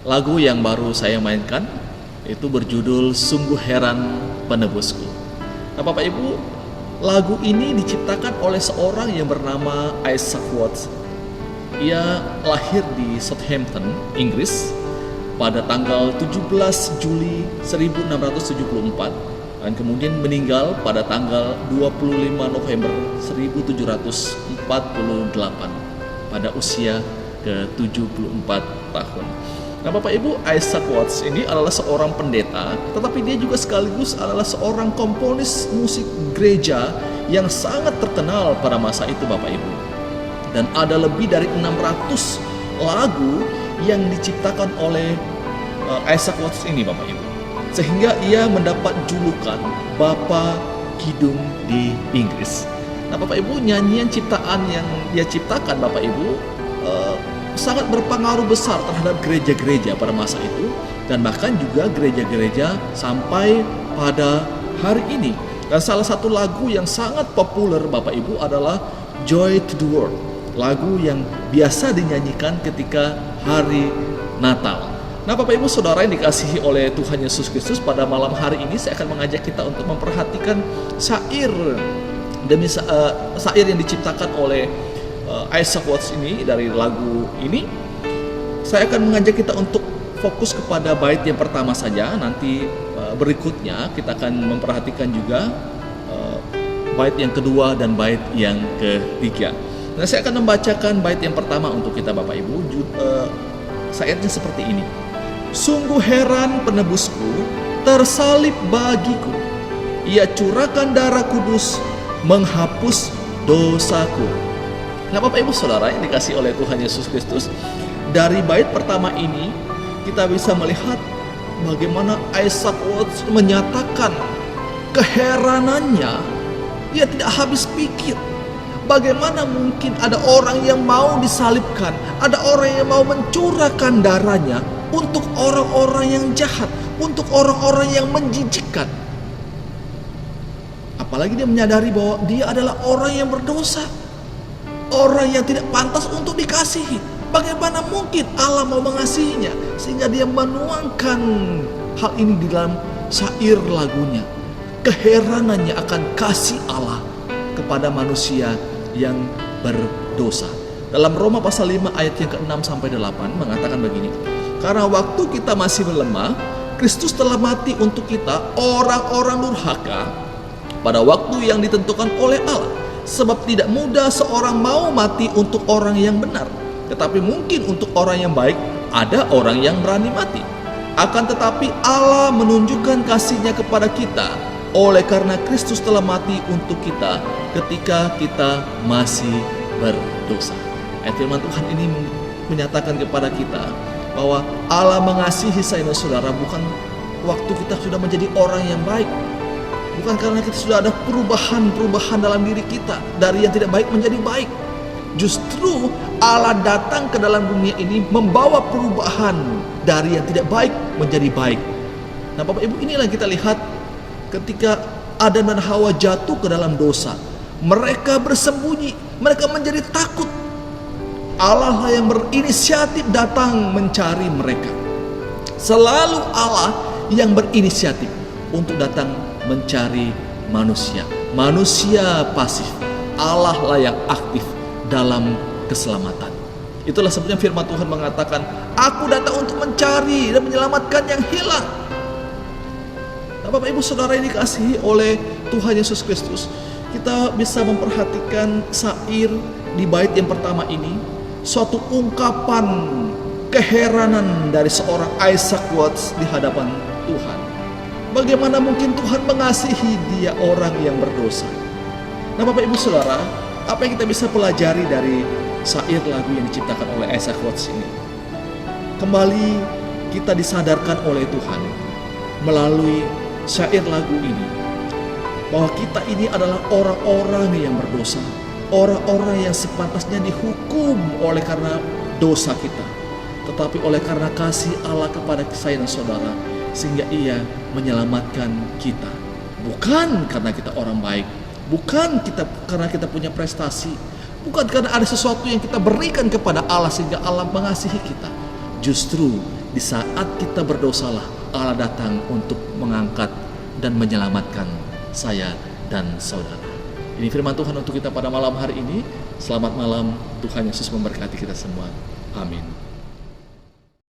Lagu yang baru saya mainkan itu berjudul Sungguh Heran Penebusku. Nah, Bapak Ibu, lagu ini diciptakan oleh seorang yang bernama Isaac Watts. Ia lahir di Southampton, Inggris pada tanggal 17 Juli 1674 dan kemudian meninggal pada tanggal 25 November 1748 pada usia ke-74 tahun. Nah, Bapak Ibu, Isaac Watts ini adalah seorang pendeta, tetapi dia juga sekaligus adalah seorang komponis musik gereja yang sangat terkenal pada masa itu, Bapak Ibu. Dan ada lebih dari 600 lagu yang diciptakan oleh Isaac Watts ini, Bapak Ibu. Sehingga ia mendapat julukan Bapa Kidung di Inggris. Nah, Bapak Ibu, nyanyian ciptaan yang dia ciptakan, Bapak Ibu, sangat berpengaruh besar terhadap gereja-gereja pada masa itu, dan bahkan juga gereja-gereja sampai pada hari ini. Dan salah satu lagu yang sangat populer, Bapak Ibu, adalah Joy to the World, lagu yang biasa dinyanyikan ketika hari Natal. Nah, Bapak Ibu Saudara yang dikasihi oleh Tuhan Yesus Kristus, pada malam hari ini saya akan mengajak kita untuk memperhatikan syair demi syair yang diciptakan oleh Isaac Watts ini. Dari lagu ini saya akan mengajak kita untuk fokus kepada bait yang pertama saja. Nanti berikutnya kita akan memperhatikan juga bait yang kedua dan bait yang ketiga. Nah, saya akan membacakan bait yang pertama untuk kita, Bapak Ibu. Syairnya seperti ini. Sungguh heran penebusku tersalib bagiku, ia curahkan darah kudus menghapus dosaku. Nah, Bapak Ibu Saudara yang dikasihi oleh Tuhan Yesus Kristus, dari bait pertama ini kita bisa melihat bagaimana Isaac Watts menyatakan keheranannya. Dia tidak habis pikir, bagaimana mungkin ada orang yang mau disalibkan, ada orang yang mau mencurahkan darahnya untuk orang-orang yang jahat, untuk orang-orang yang menjijikkan. Apalagi dia menyadari bahwa dia adalah orang yang berdosa, orang yang tidak pantas untuk dikasihi. Bagaimana mungkin Allah mau mengasihinya, sehingga dia menuangkan hal ini di dalam syair lagunya. Keheranannya akan kasih Allah kepada manusia yang berdosa. Dalam Roma pasal 5 ayat yang ke-6 sampai 8 mengatakan begini. Karena waktu kita masih melemah, Kristus telah mati untuk kita, orang-orang durhaka, pada waktu yang ditentukan oleh Allah. Sebab tidak mudah seorang mau mati untuk orang yang benar, tetapi mungkin untuk orang yang baik ada orang yang berani mati. Akan tetapi Allah menunjukkan kasih-Nya kepada kita oleh karena Kristus telah mati untuk kita ketika kita masih berdosa. Ayat firman Tuhan ini menyatakan kepada kita bahwa Allah mengasihi saya dan saudara bukan waktu kita sudah menjadi orang yang baik, bukan karena kita sudah ada perubahan dalam diri kita dari yang tidak baik menjadi baik. Justru Allah datang ke dalam dunia ini membawa perubahan dari yang tidak baik menjadi baik. Nah, Bapak Ibu, inilah yang kita lihat ketika Adam dan Hawa jatuh ke dalam dosa. Mereka bersembunyi, mereka menjadi takut. Allah lah yang berinisiatif datang mencari mereka. Selalu Allah yang berinisiatif untuk datang mencari manusia. Manusia pasif, Allah lah yang aktif dalam keselamatan. Itulah sebabnya firman Tuhan mengatakan, aku datang untuk mencari dan menyelamatkan yang hilang. Nah, Bapak Ibu Saudara yang dikasihi oleh Tuhan Yesus Kristus, kita bisa memperhatikan syair di bait yang pertama ini, suatu ungkapan keheranan dari seorang Isaac Watts di hadapan Tuhan. Bagaimana mungkin Tuhan mengasihi dia orang yang berdosa? Nah, Bapak Ibu Saudara, apa yang kita bisa pelajari dari syair lagu yang diciptakan oleh Isaac Watts ini? Kembali kita disadarkan oleh Tuhan melalui syair lagu ini bahwa kita ini adalah orang-orang yang berdosa, orang-orang yang sepantasnya dihukum oleh karena dosa kita, tetapi oleh karena kasih Allah kepada saya dan saudara, sehingga Ia menyelamatkan kita. Bukan karena kita orang baik, bukan karena kita punya prestasi, bukan karena ada sesuatu yang kita berikan kepada Allah sehingga Allah mengasihi kita. Justru Di saat kita berdosalah, Allah datang untuk mengangkat dan menyelamatkan saya dan saudara. Ini firman Tuhan untuk kita pada malam hari ini. Selamat malam, Tuhan Yesus memberkati kita semua. Amin.